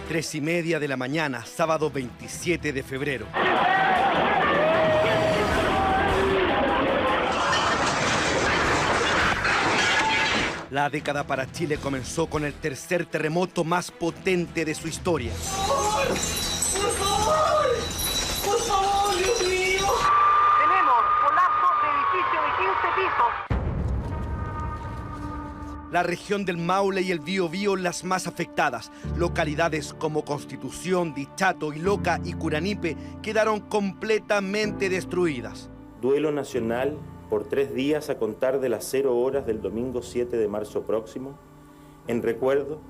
Tres y media de la mañana, sábado 27 de febrero. La década para Chile comenzó con el tercer terremoto más potente de su historia. ¡Por favor, Dios mío! Tenemos colapso de edificio de 15 pisos. La región del Maule y el Biobío las más afectadas. Localidades como Constitución, Dichato, Iloca y Curanipe quedaron completamente destruidas. Duelo nacional por 3 días a contar de las 0 horas del domingo 7 de marzo próximo, en recuerdo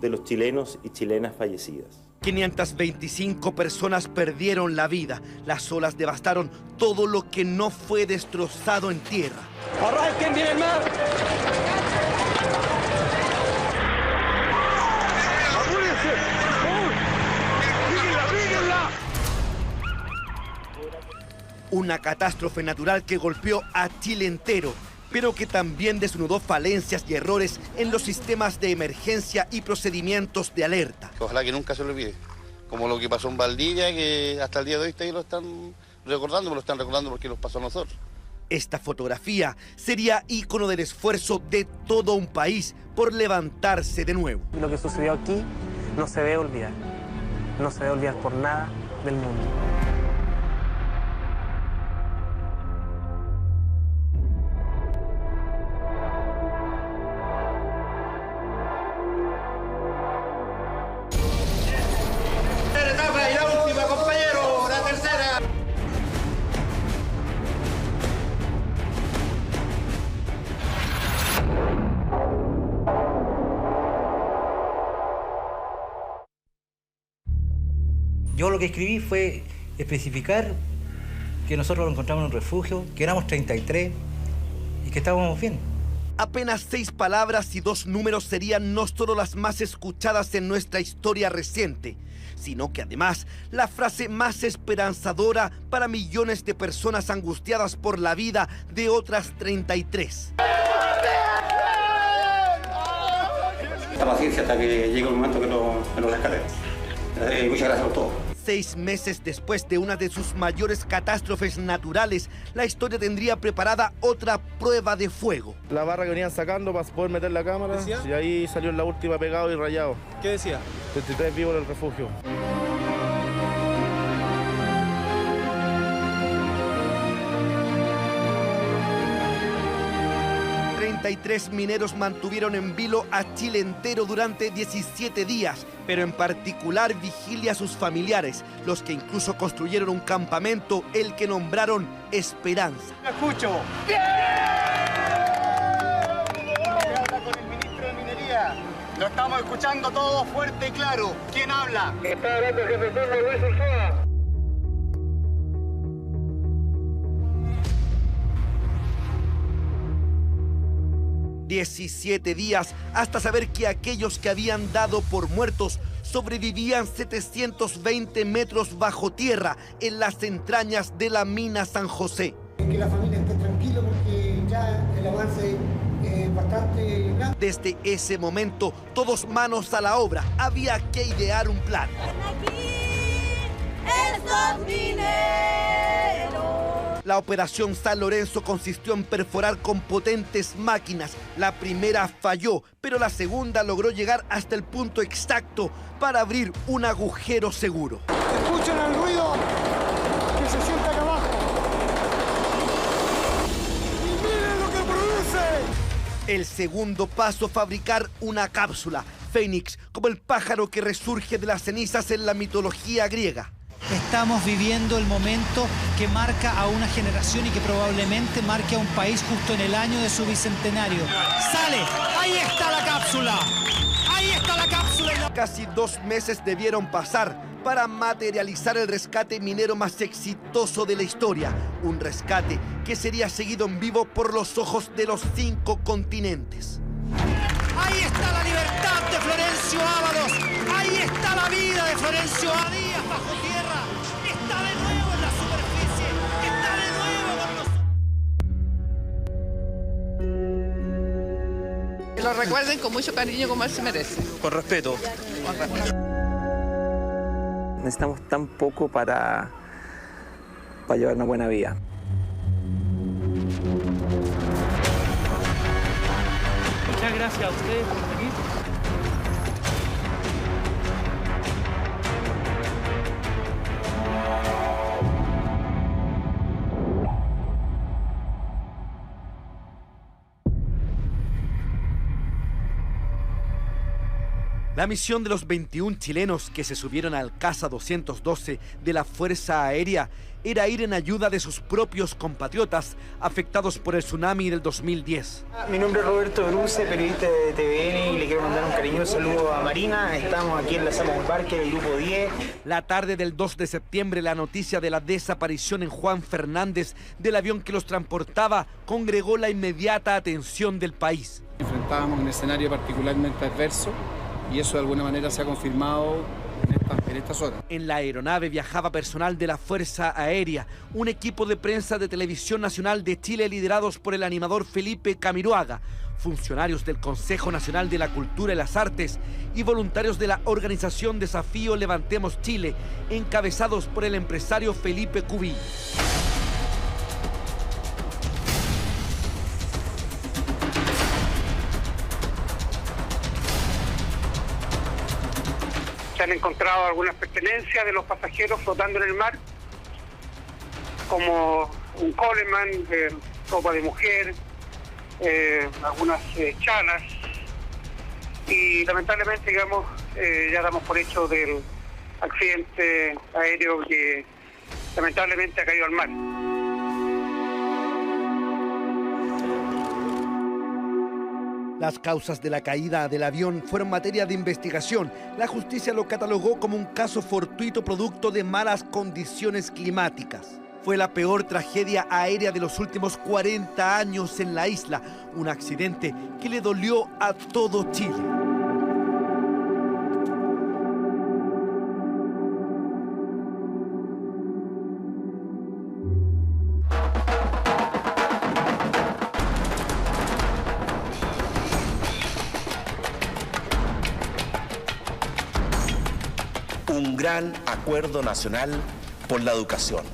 de los chilenos y chilenas fallecidas. 525 personas perdieron la vida. Las olas devastaron todo lo que no fue destrozado en tierra. ¡Arranquen bien el mar! Una catástrofe natural que golpeó a Chile entero, pero que también desnudó falencias y errores en los sistemas de emergencia y procedimientos de alerta. Ojalá que nunca se lo olvide, como lo que pasó en Valdivia, que hasta el día de hoy lo están recordando porque nos pasó a nosotros. Esta fotografía sería ícono del esfuerzo de todo un país por levantarse de nuevo. Lo que sucedió aquí no se debe olvidar, no se debe olvidar por nada del mundo. La última, compañero, la tercera. Yo lo que escribí fue especificar que nosotros lo encontramos en un refugio, que éramos 33 y que estábamos bien. Apenas 6 palabras y 2 números serían no solo las más escuchadas en nuestra historia reciente, sino que además la frase más esperanzadora para millones de personas angustiadas por la vida de otras 33. Esta paciencia hasta que llegue el momento que lo rescate. Muchas gracias por todo. 6 meses después de una de sus mayores catástrofes naturales, la historia tendría preparada otra prueba de fuego. La barra que venían sacando para poder meter la cámara, ¿decía? Y ahí salió en la última pegado y rayado. ¿Qué decía? 33 vivos en el refugio. 33 mineros mantuvieron en vilo a Chile entero durante 17 días, pero en particular vigilia a sus familiares, los que incluso construyeron un campamento, el que nombraron Esperanza. ¡Me escucho! ¡Bien! Habla con el ministro de Minería. Lo estamos escuchando todo fuerte y claro. ¿Quién habla? Está hablando el jefe de turno, Luis Ulloa. 17 días hasta saber que aquellos que habían dado por muertos sobrevivían 720 metros bajo tierra en las entrañas de la mina San José. Que la familia esté tranquila porque ya el avance es bastante grande. Desde ese momento, todos manos a la obra. Había que idear un plan. Estos mineros. La operación San Lorenzo consistió en perforar con potentes máquinas. La primera falló, pero la segunda logró llegar hasta el punto exacto para abrir un agujero seguro. Escuchen el ruido que se siente acá abajo. ¡Y miren lo que produce! El segundo paso, fabricar una cápsula. Fénix, como el pájaro que resurge de las cenizas en la mitología griega. Estamos viviendo el momento que marca a una generación y que probablemente marque a un país justo en el año de su bicentenario. ¡Sale! ¡Ahí está la cápsula! ¡Ahí está la cápsula! Casi 2 meses debieron pasar para materializar el rescate minero más exitoso de la historia. Un rescate que sería seguido en vivo por los ojos de los 5 continentes. Ahí está la libertad de Florencio Ábalos. Ahí está la vida de Florencio Díaz bajo tierra. Está de nuevo en la superficie. Está de nuevo con nosotros. Que lo recuerden con mucho cariño como él se merece. Con respeto. Con respeto. Necesitamos tan poco para llevar una buena vida. Muchas gracias a ustedes por venir. La misión de los 21 chilenos que se subieron al Caza 212 de la Fuerza Aérea era ir en ayuda de sus propios compatriotas afectados por el tsunami del 2010. Mi nombre es Roberto Bruce, periodista de TVN, y le quiero mandar un cariñoso saludo a Marina. Estamos aquí en la sala de embarque del Grupo 10. La tarde del 2 de septiembre, la noticia de la desaparición en Juan Fernández del avión que los transportaba congregó la inmediata atención del país. Enfrentábamos un escenario particularmente adverso y eso de alguna manera se ha confirmado en estas horas. En la aeronave viajaba personal de la Fuerza Aérea, un equipo de prensa de Televisión Nacional de Chile liderados por el animador Felipe Camiroaga, funcionarios del Consejo Nacional de la Cultura y las Artes y voluntarios de la organización Desafío Levantemos Chile, encabezados por el empresario Felipe Cubí. Se han encontrado algunas pertenencias de los pasajeros flotando en el mar, como un Coleman, ropa de mujer, algunas chalas, y lamentablemente, digamos, ya damos por hecho del accidente aéreo que lamentablemente ha caído al mar. Las causas de la caída del avión fueron materia de investigación. La justicia lo catalogó como un caso fortuito producto de malas condiciones climáticas. Fue la peor tragedia aérea de los últimos 40 años en la isla, un accidente que le dolió a todo Chile. Un gran acuerdo nacional por la educación.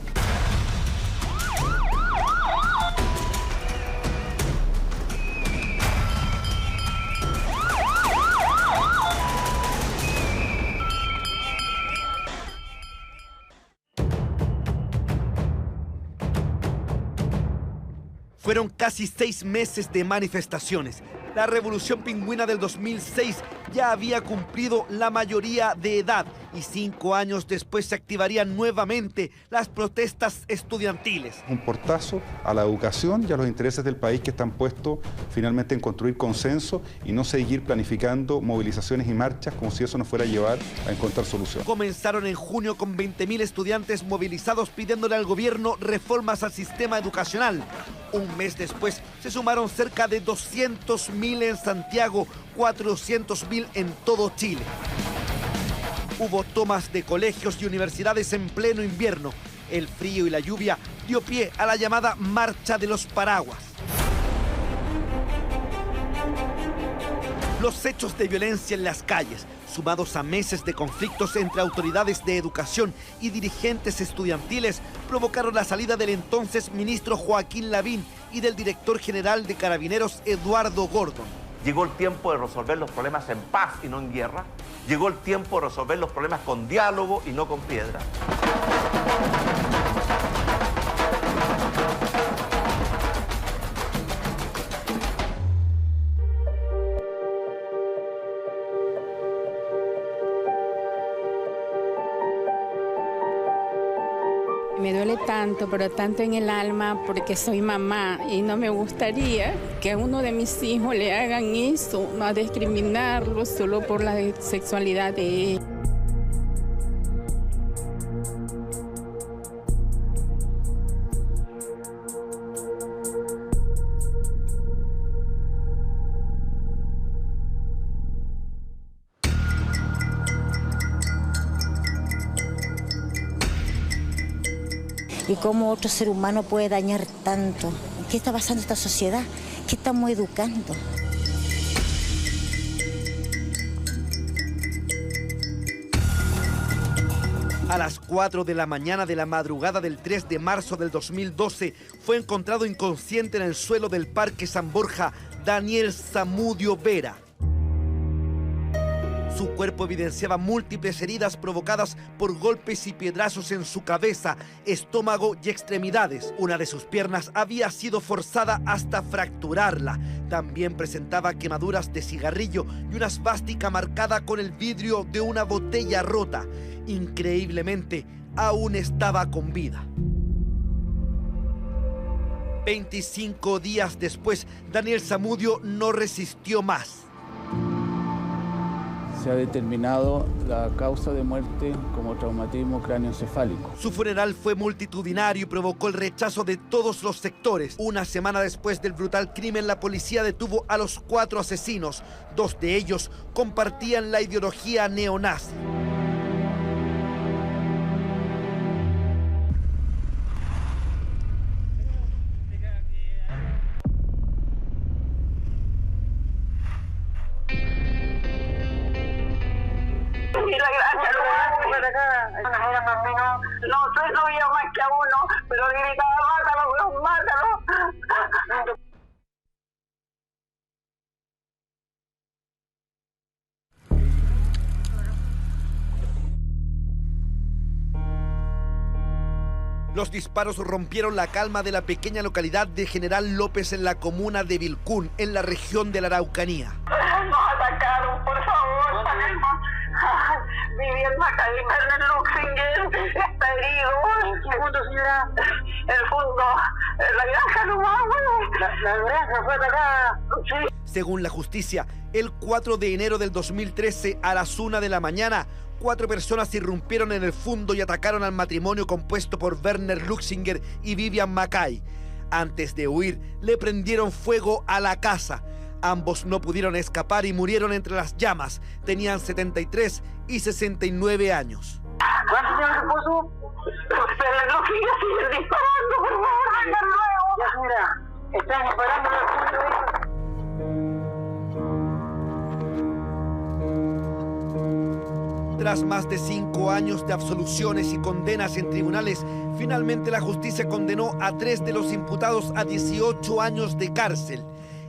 Fueron casi 6 meses de manifestaciones. La Revolución Pingüina del 2006 ya había cumplido la mayoría de edad y 5 años después se activarían nuevamente las protestas estudiantiles. Un portazo a la educación y a los intereses del país que están puestos finalmente en construir consenso y no seguir planificando movilizaciones y marchas como si eso nos fuera a llevar a encontrar soluciones. Comenzaron en junio con 20.000 estudiantes movilizados pidiéndole al gobierno reformas al sistema educacional. Un mes después se sumaron cerca de 200.000 en Santiago, 400.000 en todo Chile. Hubo tomas de colegios y universidades en pleno invierno. El frío y la lluvia dio pie a la llamada Marcha de los Paraguas. Los hechos de violencia en las calles, sumados a meses de conflictos entre autoridades de educación y dirigentes estudiantiles, provocaron la salida del entonces ministro Joaquín Lavín y del director general de Carabineros Eduardo Gordon. Llegó el tiempo de resolver los problemas en paz y no en guerra. Llegó el tiempo de resolver los problemas con diálogo y no con piedra. Me duele tanto, pero tanto en el alma, porque soy mamá y no me gustaría que a uno de mis hijos le hagan eso, no a discriminarlo solo por la sexualidad de él. y cómo otro ser humano puede dañar tanto. ¿Qué está pasando en esta sociedad? ¿Qué estamos educando? A las 4 de la mañana de la madrugada del 3 de marzo del 2012 fue encontrado inconsciente en el suelo del Parque San Borja Daniel Zamudio Vera. Su cuerpo evidenciaba múltiples heridas provocadas por golpes y piedrazos en su cabeza, estómago y extremidades. Una de sus piernas había sido forzada hasta fracturarla. También presentaba quemaduras de cigarrillo y una svástica marcada con el vidrio de una botella rota. Increíblemente, aún estaba con vida. 25 días después, Daniel Zamudio no resistió más. Se ha determinado la causa de muerte como traumatismo cráneoencefálico. Su funeral fue multitudinario y provocó el rechazo de todos los sectores. Una semana después del brutal crimen, la policía detuvo a los 4 asesinos. 2 de ellos compartían la ideología neonazi. No sabía más que a uno, pero gritaba, mátalo, mátalo. Los disparos rompieron la calma de la pequeña localidad de General López en la comuna de Vilcún, en la región de la Araucanía. Nos atacaron, por favor, sabemos. Viví en Macay, Werner Luxinger está herido. ¿En qué punto, señora? El fondo, la granja nomás, la granja fue atacada. Sí. Según la justicia, el 4 de enero del 2013 a las 1 de la mañana, 4 personas irrumpieron en el fundo y atacaron al matrimonio compuesto por Werner Luxinger y Vivian Macay. Antes de huir, le prendieron fuego a la casa. Ambos no pudieron escapar y murieron entre las llamas. Tenían 73 y 69 años. ¿Cuánto tiempo se puso? Pero no sigue disparando, por favor, vengan luego. Ya, mira, están disparando en el fondo. Tras más de 5 años de absoluciones y condenas en tribunales, finalmente la justicia condenó a 3 de los imputados a 18 años de cárcel.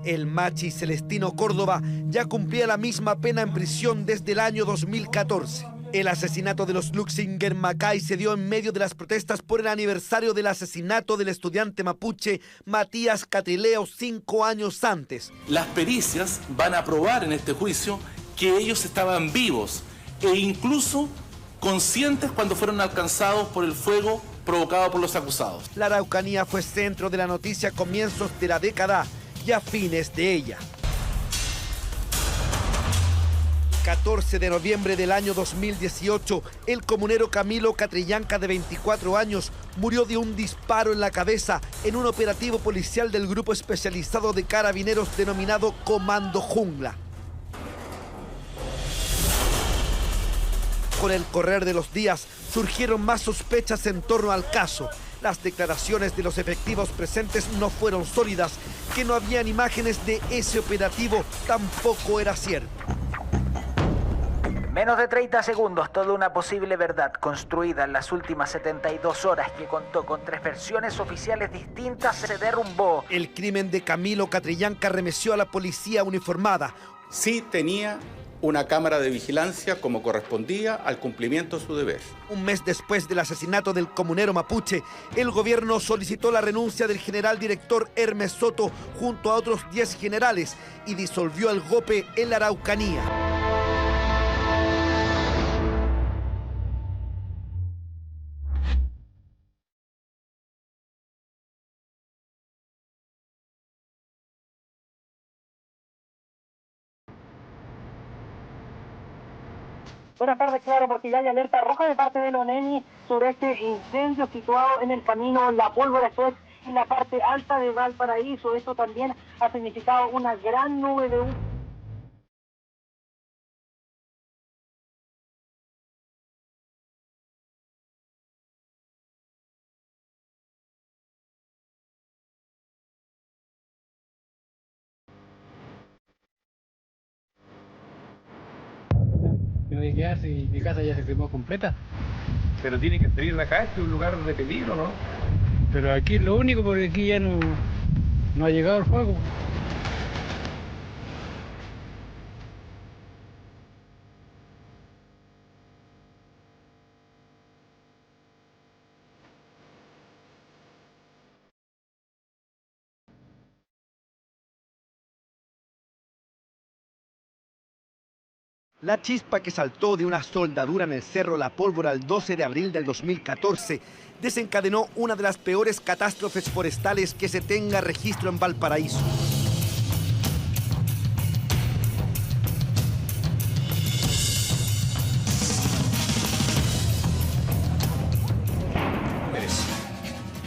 El machi Celestino Córdoba ya cumplía la misma pena en prisión desde el año 2014. El asesinato de los Luxinger Macay se dio en medio de las protestas por el aniversario del asesinato del estudiante mapuche Matías Catrileo 5 años antes. Las pericias van a probar en este juicio que ellos estaban vivos e incluso conscientes cuando fueron alcanzados por el fuego provocado por los acusados. La Araucanía fue centro de la noticia a comienzos de la década y a fines de ella. 14 de noviembre del año 2018, el comunero Camilo Catrillanca, de 24 años, murió de un disparo en la cabeza en un operativo policial del grupo especializado de carabineros denominado Comando Jungla. Con el correr de los días, surgieron más sospechas en torno al caso. Las declaraciones de los efectivos presentes no fueron sólidas. Que no habían imágenes de ese operativo tampoco era cierto. Menos de 30 segundos, toda una posible verdad construida en las últimas 72 horas, que contó con 3 versiones oficiales distintas, se derrumbó. El crimen de Camilo Catrillanca remeció a la policía uniformada. Sí tenía una cámara de vigilancia como correspondía al cumplimiento de su deber. Un mes después del asesinato del comunero mapuche, el gobierno solicitó la renuncia del general director Hermes Soto junto a otros 10 generales y disolvió el GOPE en la Araucanía. Buenas tardes, claro, porque ya hay alerta roja de parte de Loneni sobre este incendio situado en el camino La Pólvora, esto es en la parte alta de Valparaíso. Esto también ha significado una gran nube de humo. no hay qué hace y mi casa ya se quemó completa. Pero tiene que salir de acá, este es un lugar de peligro, ¿no? Pero aquí es lo único, porque aquí ya no ha llegado el fuego. La chispa que saltó de una soldadura en el Cerro La Pólvora el 12 de abril del 2014 desencadenó una de las peores catástrofes forestales que se tenga registro en Valparaíso.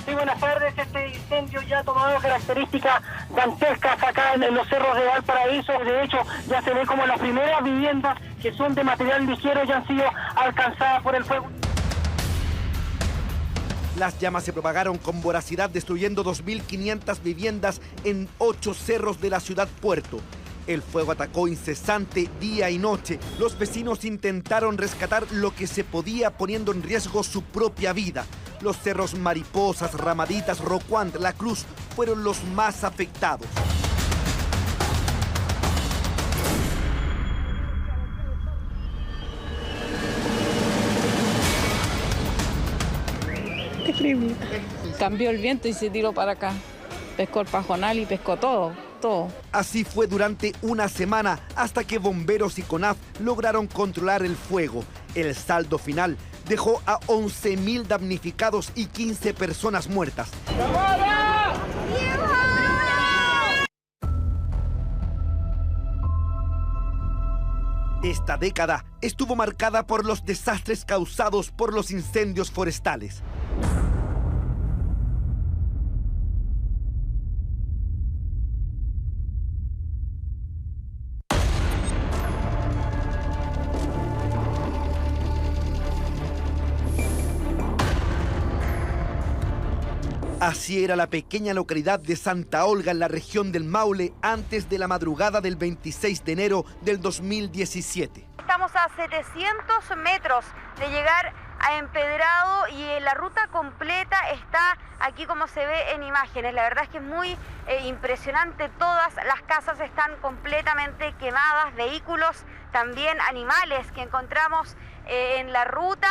Sí, buenas tardes. Este incendio ya ha tomado características dantescas acá en los cerros de Valparaíso. De hecho, ya se ve como las primeras viviendas que son de material ligero ya han sido alcanzadas por el fuego. Las llamas se propagaron con voracidad, destruyendo 2.500 viviendas en 8 cerros de la ciudad Puerto. El fuego atacó incesante día y noche. Los vecinos intentaron rescatar lo que se podía, poniendo en riesgo su propia vida. Los cerros Mariposas, Ramaditas, Rocuant, La Cruz fueron los más afectados. Terrible. Cambió el viento y se tiró para acá. Pescó el pajonal y pescó todo. Así fue durante una semana hasta que bomberos y CONAF lograron controlar el fuego. El saldo final dejó a 11.000 damnificados y 15 personas muertas. Esta década estuvo marcada por los desastres causados por los incendios forestales. Así era la pequeña localidad de Santa Olga en la región del Maule antes de la madrugada del 26 de enero del 2017. Estamos a 700 metros de llegar a Empedrado y la ruta completa está aquí como se ve en imágenes. La verdad es que es muy impresionante. Todas las casas están completamente quemadas, vehículos, también animales que encontramos en la ruta.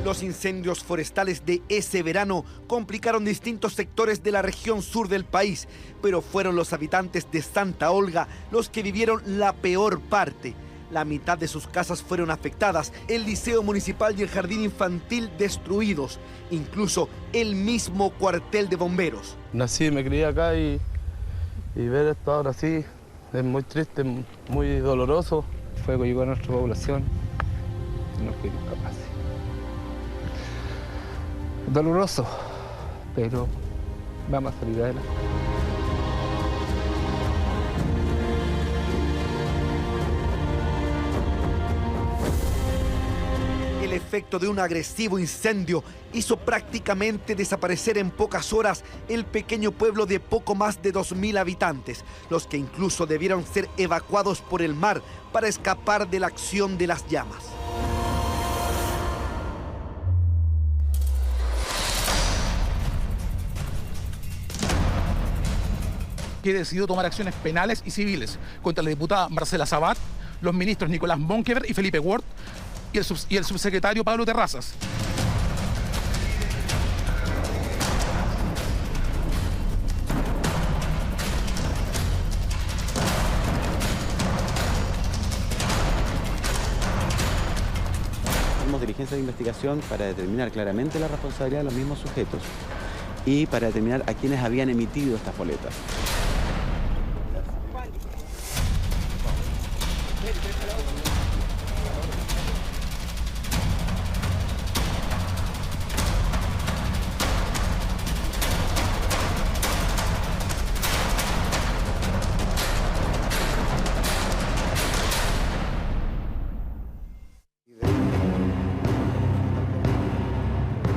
Los incendios forestales de ese verano complicaron distintos sectores de la región sur del país, pero fueron los habitantes de Santa Olga los que vivieron la peor parte. La mitad de sus casas fueron afectadas, el liceo municipal y el jardín infantil destruidos, incluso el mismo cuartel de bomberos. Nací, me crié acá y ver esto ahora sí es muy triste, muy doloroso. El fuego llegó a nuestra población y no fuimos capaces. Doloroso, pero vamos a salir adelante. El efecto de un agresivo incendio hizo prácticamente desaparecer en pocas horas el pequeño pueblo de poco más de 2.000 habitantes, los que incluso debieron ser evacuados por el mar para escapar de la acción de las llamas. Que decidió tomar acciones penales y civiles contra la diputada Marcela Sabat, los ministros Nicolás Monkever y Felipe Ward y el subsecretario Pablo Terrazas. Hacemos diligencias de investigación para determinar claramente la responsabilidad de los mismos sujetos y para determinar a quienes habían emitido estas boletas.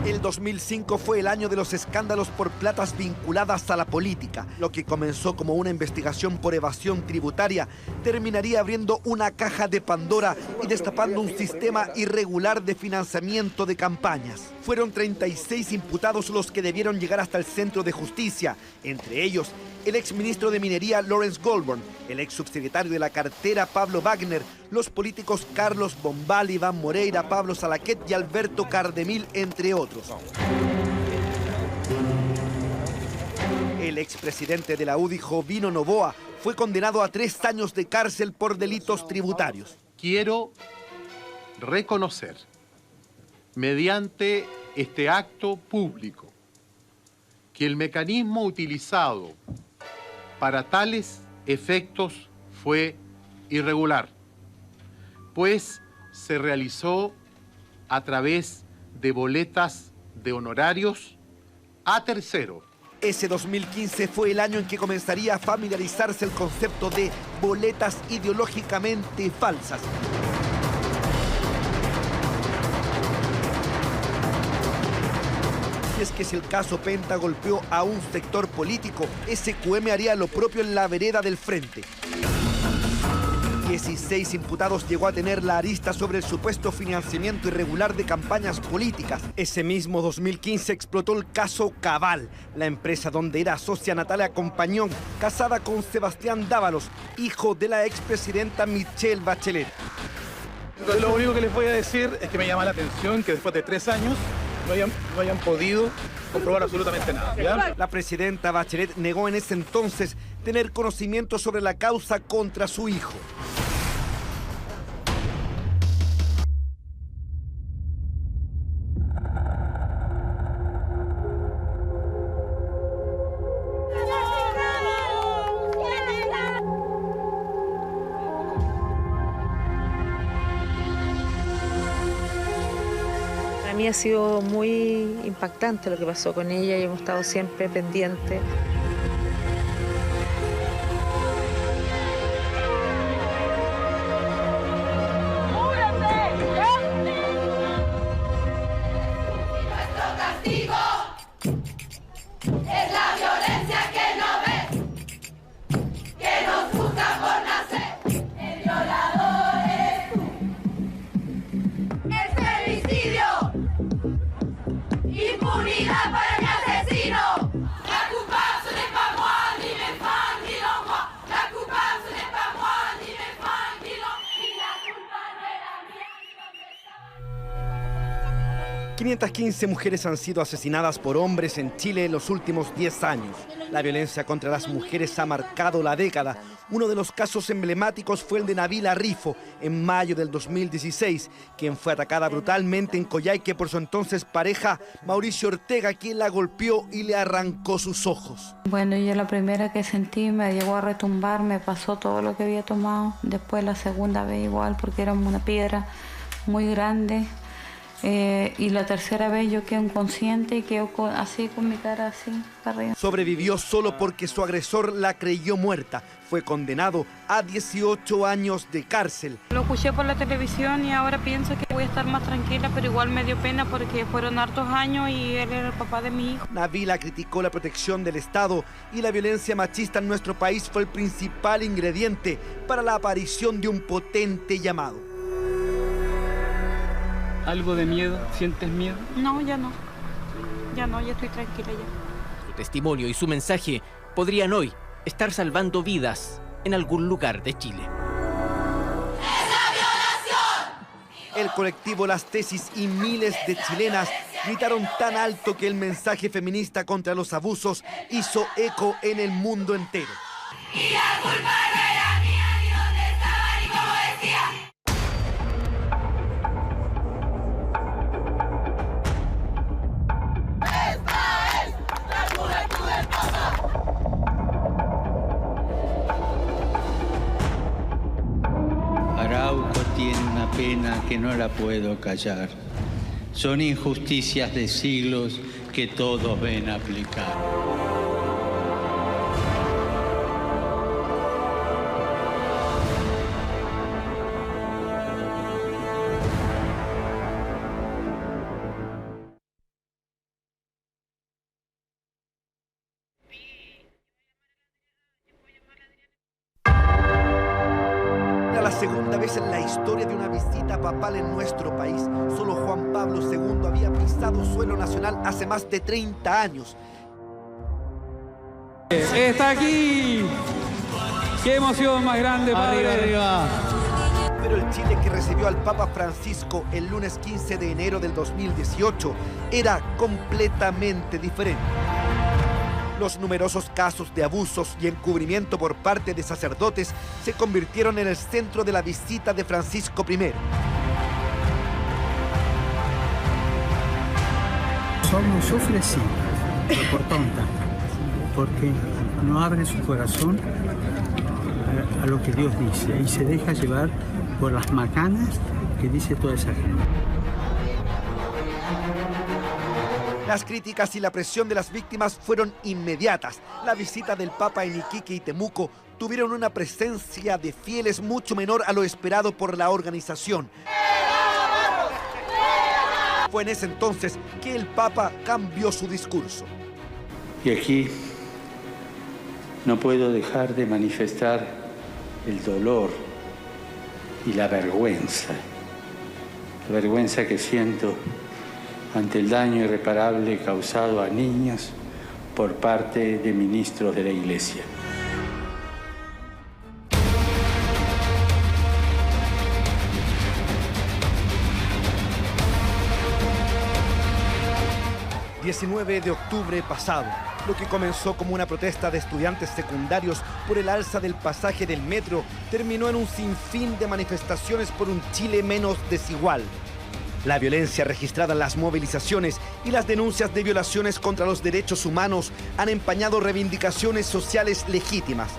El 2005 fue el año de los escándalos por platas vinculadas a la política. Lo que comenzó como una investigación por evasión tributaria terminaría abriendo una caja de Pandora y destapando un sistema irregular de financiamiento de campañas. Fueron 36 imputados los que debieron llegar hasta el Centro de Justicia, entre ellos el exministro de Minería Lawrence Goldburn, el ex subsecretario de la cartera Pablo Wagner, los políticos Carlos Bombal, Iván Moreira, Pablo Salaquet y Alberto Cardemil, entre otros. El expresidente de la UDI, Jovino Noboa, fue condenado a 3 años de cárcel por delitos tributarios. Quiero reconocer, mediante este acto público, que el mecanismo utilizado para tales efectos fue irregular, pues se realizó a través de boletas de honorarios a terceros. Ese 2015 fue el año en que comenzaría a familiarizarse el concepto de boletas ideológicamente falsas. Es que si el caso Penta golpeó a un sector político, SQM haría lo propio en la vereda del frente. 16 imputados llegó a tener la arista sobre el supuesto financiamiento irregular de campañas políticas. Ese mismo 2015 explotó el caso Cabal, la empresa donde era socia Natalia Compañón, casada con Sebastián Dávalos, hijo de la expresidenta Michelle Bachelet. Lo único que les voy a decir es que me llama la atención que después de 3 años no hayan podido comprobar absolutamente nada, ¿ya? La presidenta Bachelet negó en ese entonces tener conocimiento sobre la causa contra su hijo. Para mí ha sido muy impactante lo que pasó con ella y hemos estado siempre pendientes. ...515 mujeres han sido asesinadas por hombres en Chile en los últimos 10 años. La violencia contra las mujeres ha marcado la década. Uno de los casos emblemáticos fue el de Nabila Rifo, en mayo del 2016, quien fue atacada brutalmente en Coyhaique por su entonces pareja, Mauricio Ortega, quien la golpeó y le arrancó sus ojos. Bueno, yo la primera que sentí me llegó a retumbar, me pasó todo lo que había tomado. Después la segunda vez igual, porque era una piedra muy grande. Y la tercera vez yo quedé inconsciente y quedé así con mi cara así para arriba. Sobrevivió solo porque su agresor la creyó muerta. Fue condenado a 18 años de cárcel. Lo escuché por la televisión y ahora pienso que voy a estar más tranquila, pero igual me dio pena porque fueron hartos años y él era el papá de mi hijo. Nabila criticó la protección del Estado y la violencia machista en nuestro país fue el principal ingrediente para la aparición de un potente llamado. ¿Algo de miedo? ¿Sientes miedo? No, ya no. Ya no, ya estoy tranquila ya. Su testimonio y su mensaje podrían hoy estar salvando vidas en algún lugar de Chile. El colectivo Las Tesis y miles de chilenas gritaron tan alto que el mensaje feminista contra los abusos hizo eco en el mundo entero. Y la culpa no era mía, ni dónde estaba, ni cómo decía. Arauco tiene una pena que no la puedo callar. Son injusticias de siglos que todos ven aplicar. segunda vez en la historia de una visita papal en nuestro país. Solo Juan Pablo II había pisado suelo nacional hace más de 30 años. ¡Está aquí! ¡Qué emoción más grande, padre! ¡Arriba! Pero el Chile que recibió al Papa Francisco el lunes 15 de enero del 2018 era completamente diferente. Los numerosos casos de abusos y encubrimiento por parte de sacerdotes se convirtieron en el centro de la visita de Francisco I. Solo sufre sí, pero por tonta, porque no abre su corazón a lo que Dios dice y se deja llevar por las macanas que dice toda esa gente. Las críticas y la presión de las víctimas fueron inmediatas. La visita del Papa en Iquique y Temuco tuvieron una presencia de fieles mucho menor a lo esperado por la organización. Fue en ese entonces que el Papa cambió su discurso. Y aquí no puedo dejar de manifestar el dolor y la vergüenza que siento ante el daño irreparable causado a niños por parte de ministros de la Iglesia. El 19 de octubre pasado, lo que comenzó como una protesta de estudiantes secundarios por el alza del pasaje del metro terminó en un sinfín de manifestaciones por un Chile menos desigual. La violencia registrada en las movilizaciones y las denuncias de violaciones contra los derechos humanos han empañado reivindicaciones sociales legítimas.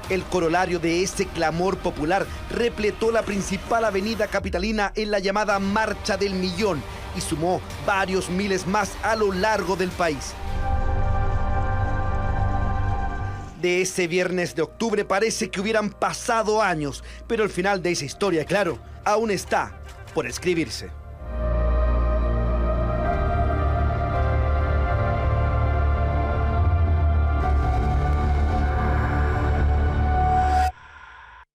El corolario de ese clamor popular repletó la principal avenida capitalina en la llamada Marcha del Millón y sumó varios miles más a lo largo del país. De ese viernes de octubre parece que hubieran pasado años, pero el final de esa historia, claro, aún está por escribirse.